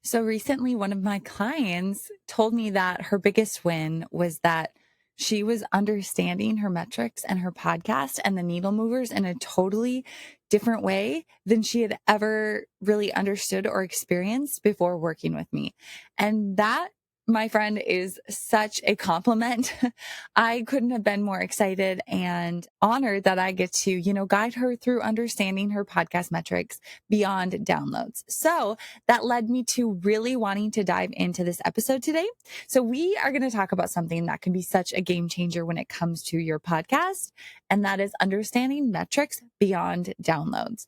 So recently, one of my clients told me that her biggest win was that she was understanding her metrics and her podcast and the needle movers in a totally different way than she had ever really understood or experienced before working with me. And that, my friend, is such a compliment. I couldn't have been more excited and honored that I get to, guide her through understanding her podcast metrics beyond downloads. So that led me to really wanting to dive into this episode today. So we are going to talk about something that can be such a game changer when it comes to your podcast, and that is understanding metrics beyond downloads.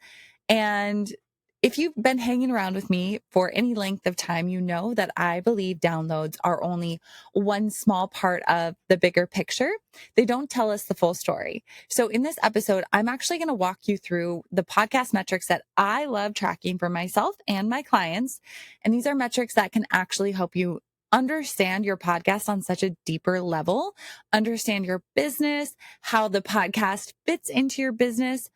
And if you've been hanging around with me for any length of time, you know that I believe downloads are only one small part of the bigger picture. They don't tell us the full story. So in this episode, I'm actually going to walk you through the podcast metrics that I love tracking for myself and my clients. And these are metrics that can actually help you understand your podcast on such a deeper level, understand your business, how the podcast fits into your business,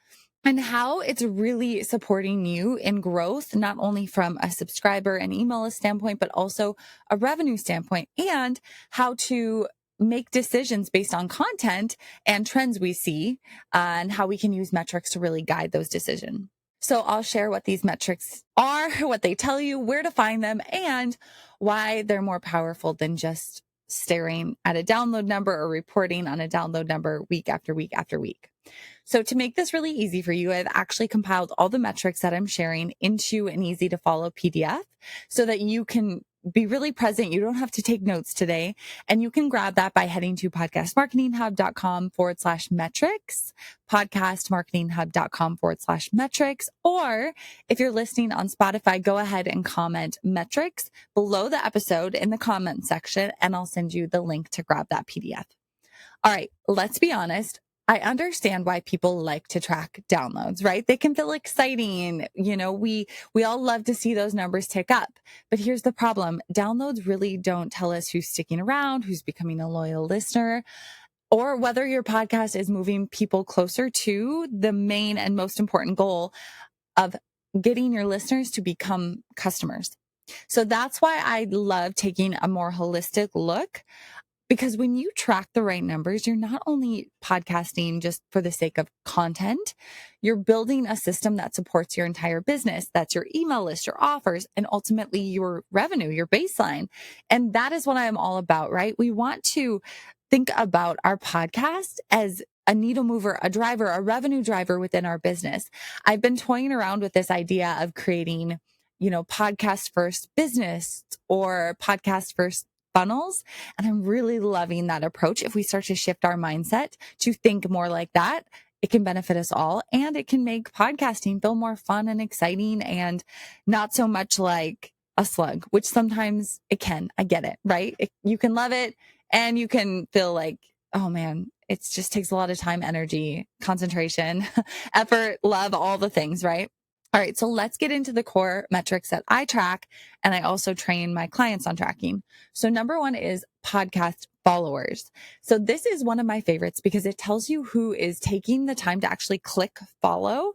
and how it's really supporting you in growth, not only from a subscriber and email list standpoint, but also a revenue standpoint, and how to make decisions based on content and trends we see, and how we can use metrics to really guide those decisions. So I'll share what these metrics are, what they tell you, where to find them, and why they're more powerful than just staring at a download number or reporting on a download number week after week after week. So to make this really easy for you, I've actually compiled all the metrics that I'm sharing into an easy to follow PDF so that you can be really present. You don't have to take notes today, and you can grab that by heading to podcastmarketinghub.com/metrics, podcastmarketinghub.com/metrics. Or if you're listening on Spotify, go ahead and comment metrics below the episode in the comment section, and I'll send you the link to grab that PDF. All right, let's be honest. I understand why people like to track downloads, right? They can feel exciting. We all love to see those numbers tick up. But here's the problem. Downloads really don't tell us who's sticking around, who's becoming a loyal listener, or whether your podcast is moving people closer to the main and most important goal of getting your listeners to become customers. So that's why I love taking a more holistic look. Because when you track the right numbers, you're not only podcasting just for the sake of content, you're building a system that supports your entire business. That's your email list, your offers, and ultimately your revenue, your baseline. And that is what I'm all about, right? We want to think about our podcast as a needle mover, a driver, a revenue driver within our business. I've been toying around with this idea of creating, podcast first business or podcast first funnels. And I'm really loving that approach. If we start to shift our mindset to think more like that, it can benefit us all, and it can make podcasting feel more fun and exciting and not so much like a slug, which sometimes it can. I get it, right? You can love it and you can feel like, oh man, it just takes a lot of time, energy, concentration, effort, love, all the things, right? All right, so let's get into the core metrics that I track, and I also train my clients on tracking. So number one is podcast followers. So this is one of my favorites because it tells you who is taking the time to actually click follow.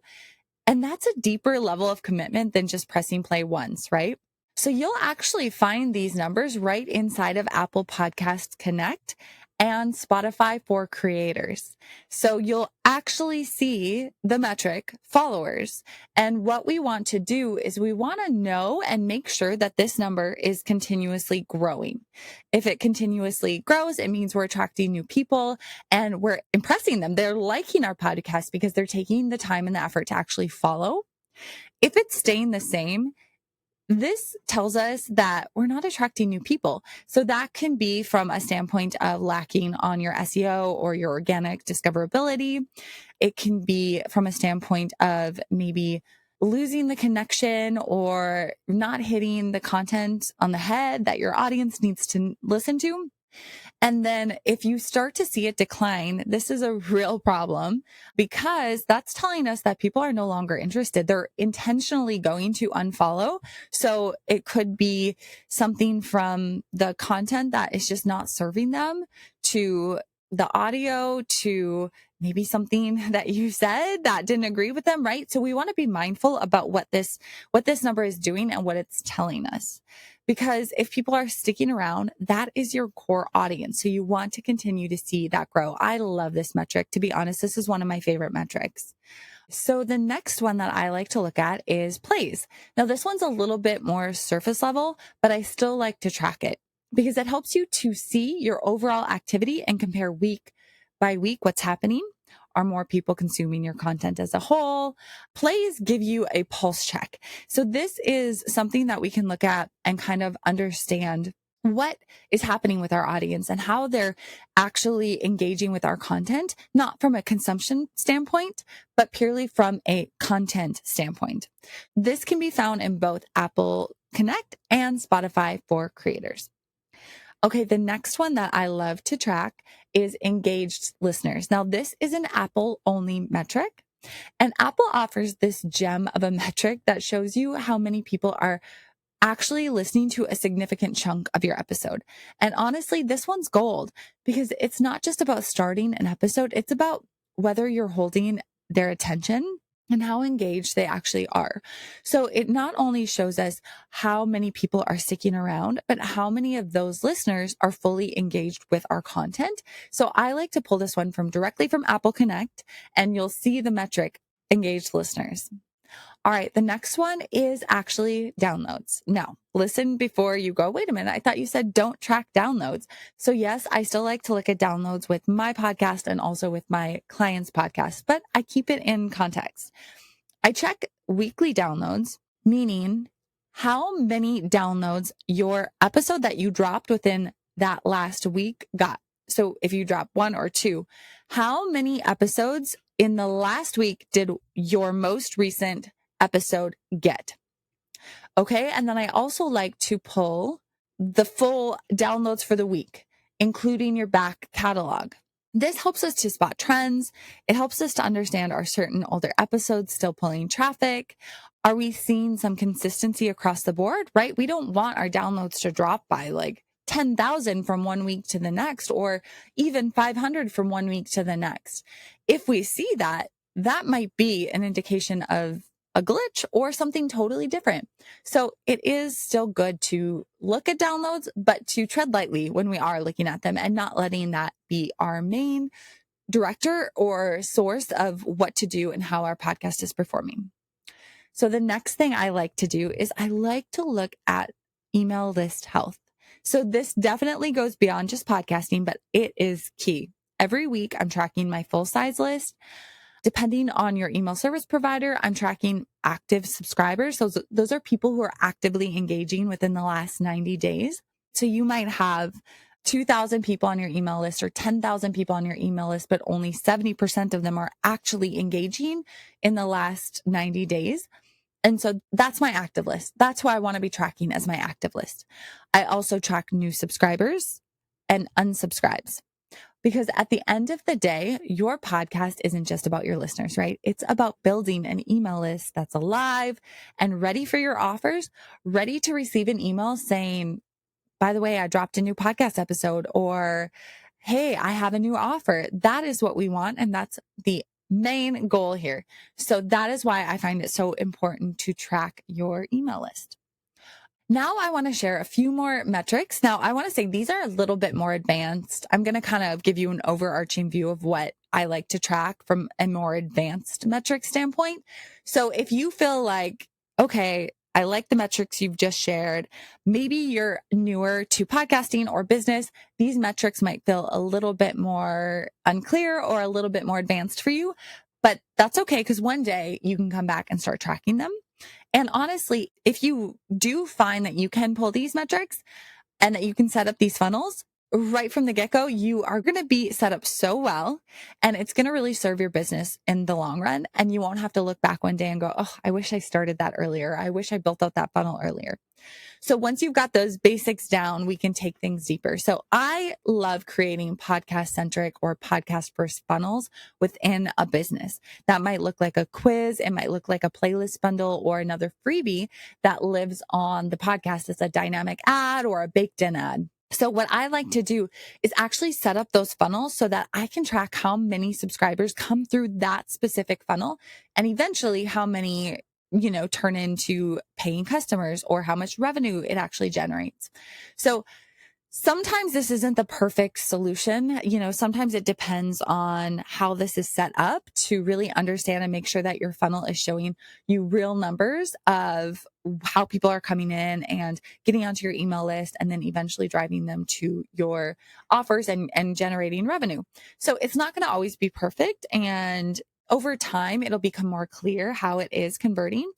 And that's a deeper level of commitment than just pressing play once, right? So you'll actually find these numbers right inside of Apple Podcasts Connect and Spotify for creators. So you'll actually see the metric followers. And what we want to do is we want to know and make sure that this number is continuously growing. If it continuously grows, it means we're attracting new people and we're impressing them. They're liking our podcast because they're taking the time and the effort to actually follow. If it's staying the same, this tells us that we're not attracting new people. So that can be from a standpoint of lacking on your SEO or your organic discoverability. It can be from a standpoint of maybe losing the connection or not hitting the content on the head that your audience needs to listen to. And then if you start to see it decline, this is a real problem because that's telling us that people are no longer interested. They're intentionally going to unfollow. So it could be something from the content that is just not serving them to the audio to maybe something that you said that didn't agree with them, right? So we want to be mindful about what this number is doing and what it's telling us. Because if people are sticking around, that is your core audience. So you want to continue to see that grow. I love this metric. To be honest, this is one of my favorite metrics. So the next one that I like to look at is plays. Now, this one's a little bit more surface level, but I still like to track it because it helps you to see your overall activity and compare week by week what's happening. Are more people consuming your content as a whole? Plays give you a pulse check. So this is something that we can look at and kind of understand what is happening with our audience and how they're actually engaging with our content, not from a consumption standpoint, but purely from a content standpoint. This can be found in both Apple Connect and Spotify for creators. Okay, the next one that I love to track is engaged listeners. Now, this is an Apple only metric, and Apple offers this gem of a metric that shows you how many people are actually listening to a significant chunk of your episode. And honestly, this one's gold because it's not just about starting an episode. It's about whether you're holding their attention and how engaged they actually are. So it not only shows us how many people are sticking around, but how many of those listeners are fully engaged with our content. So I like to pull this one from directly from Apple Connect, and you'll see the metric engaged listeners. All right. The next one is actually downloads. Now, listen before you go, wait a minute. I thought you said don't track downloads. So yes, I still like to look at downloads with my podcast and also with my clients' podcast, but I keep it in context. I check weekly downloads, meaning how many downloads your episode that you dropped within that last week got. So if you drop one or two, how many episodes in the last week did your most recent episode get? Okay. And then I also like to pull the full downloads for the week, including your back catalog. This helps us to spot trends. It helps us to understand, are certain older episodes still pulling traffic? Are we seeing some consistency across the board, right? We don't want our downloads to drop by like 10,000 from one week to the next, or even 500 from one week to the next. If we see that, that might be an indication of a glitch or something totally different. So it is still good to look at downloads, but to tread lightly when we are looking at them and not letting that be our main director or source of what to do and how our podcast is performing. So the next thing I like to do is I like to look at email list health. So this definitely goes beyond just podcasting, but it is key. Every week I'm tracking my full size list. Depending on your email service provider, I'm tracking active subscribers. So those are people who are actively engaging within the last 90 days. So you might have 2,000 people on your email list or 10,000 people on your email list, but only 70% of them are actually engaging in the last 90 days. And so that's my active list. That's who I want to be tracking as my active list. I also track new subscribers and unsubscribes. Because at the end of the day, your podcast isn't just about your listeners, right? It's about building an email list that's alive and ready for your offers, ready to receive an email saying, by the way, I dropped a new podcast episode, or, hey, I have a new offer. That is what we want. And that's the main goal here. So that is why I find it so important to track your email list. Now I want to share a few more metrics. Now I want to say these are a little bit more advanced. I'm going to kind of give you an overarching view of what I like to track from a more advanced metric standpoint. So if you feel like, okay, I like the metrics you've just shared, maybe you're newer to podcasting or business, these metrics might feel a little bit more unclear or a little bit more advanced for you, but that's okay because one day you can come back and start tracking them. And honestly, if you do find that you can pull these metrics and that you can set up these funnels right from the get-go, you are going to be set up so well, and it's going to really serve your business in the long run. And you won't have to look back one day and go, oh, I wish I started that earlier. I wish I built out that funnel earlier. So once you've got those basics down, we can take things deeper. So I love creating podcast centric or podcast first funnels within a business. That might look like a quiz. It might look like a playlist bundle or another freebie that lives on the podcast as a dynamic ad or a baked in ad. So what I like to do is actually set up those funnels so that I can track how many subscribers come through that specific funnel and eventually how many, turn into paying customers or how much revenue it actually generates. So sometimes this isn't the perfect solution. Sometimes it depends on how this is set up to really understand and make sure that your funnel is showing you real numbers of how people are coming in and getting onto your email list and then eventually driving them to your offers and generating revenue. So it's not going to always be perfect. And over time, it'll become more clear how it is converting.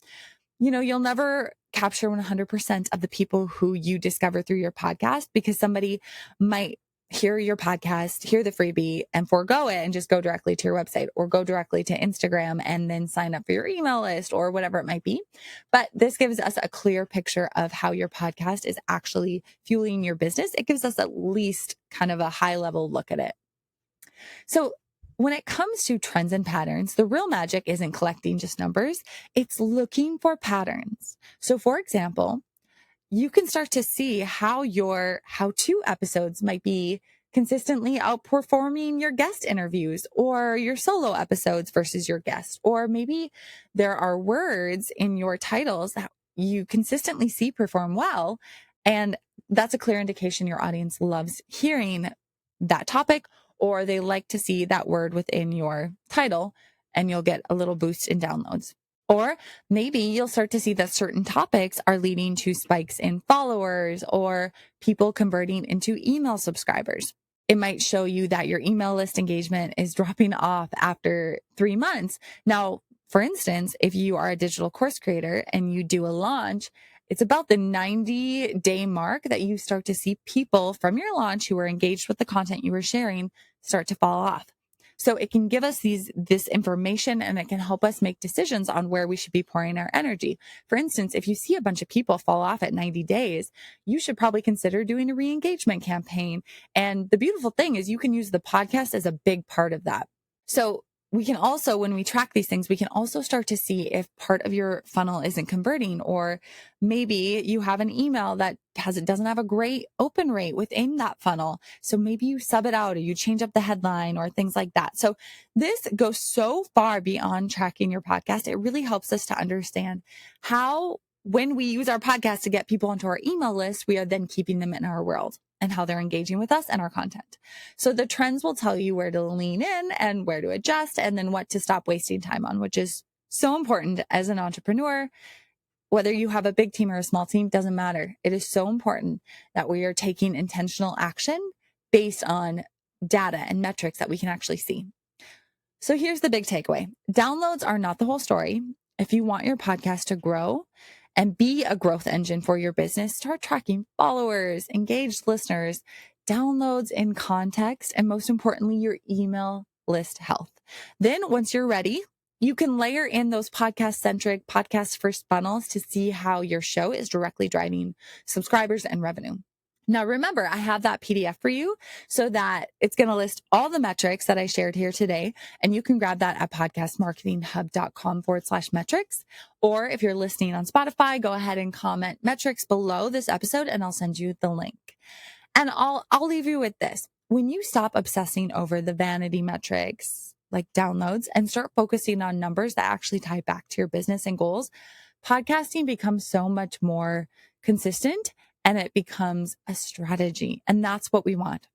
You'll never capture 100% of the people who you discover through your podcast because somebody might hear your podcast, hear the freebie and forego it and just go directly to your website or go directly to Instagram and then sign up for your email list or whatever it might be. But this gives us a clear picture of how your podcast is actually fueling your business. It gives us at least kind of a high level look at it. So when it comes to trends and patterns, the real magic isn't collecting just numbers. It's looking for patterns. So for example, you can start to see how your how-to episodes might be consistently outperforming your guest interviews or your solo episodes versus your guests. Or maybe there are words in your titles that you consistently see perform well. And that's a clear indication your audience loves hearing that topic, or they like to see that word within your title, and you'll get a little boost in downloads. Or maybe you'll start to see that certain topics are leading to spikes in followers or people converting into email subscribers. It might show you that your email list engagement is dropping off after 3 months. Now, for instance, if you are a digital course creator and you do a launch, it's about the 90-day mark that you start to see people from your launch who are engaged with the content you were sharing start to fall off. So it can give us this information and it can help us make decisions on where we should be pouring our energy. For instance, if you see a bunch of people fall off at 90 days, you should probably consider doing a re-engagement campaign. And the beautiful thing is you can use the podcast as a big part of that. So we can also, when we track these things, we can also start to see if part of your funnel isn't converting, or maybe you have an email that doesn't have a great open rate within that funnel. So maybe you sub it out or you change up the headline or things like that. So this goes so far beyond tracking your podcast. It really helps us to understand how, when we use our podcast to get people onto our email list, we are then keeping them in our world and how they're engaging with us and our content. So the trends will tell you where to lean in and where to adjust and then what to stop wasting time on, which is so important as an entrepreneur. Whether you have a big team or a small team, doesn't matter. It is so important that we are taking intentional action based on data and metrics that we can actually see. So here's the big takeaway. Downloads are not the whole story. If you want your podcast to grow and be a growth engine for your business, start tracking followers, engaged listeners, downloads in context, and most importantly, your email list health. Then once you're ready, you can layer in those podcast-centric, podcast-first funnels to see how your show is directly driving subscribers and revenue. Now, remember, I have that PDF for you so that it's going to list all the metrics that I shared here today. And you can grab that at podcastmarketinghub.com/metrics. Or if you're listening on Spotify, go ahead and comment metrics below this episode and I'll send you the link. And I'll leave you with this. When you stop obsessing over the vanity metrics like downloads and start focusing on numbers that actually tie back to your business and goals, podcasting becomes so much more consistent and it becomes a strategy. And that's what we want.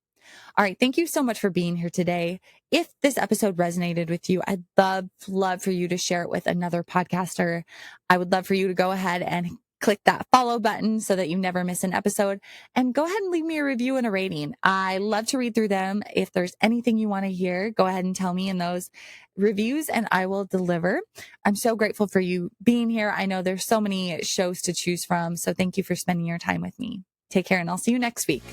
All right. Thank you so much for being here today. If this episode resonated with you, I'd love for you to share it with another podcaster. I would love for you to go ahead and click that follow button so that you never miss an episode, and go ahead and leave me a review and a rating. I love to read through them. If there's anything you want to hear, go ahead and tell me in those reviews and I will deliver. I'm so grateful for you being here. I know there's so many shows to choose from, so thank you for spending your time with me. Take care and I'll see you next week.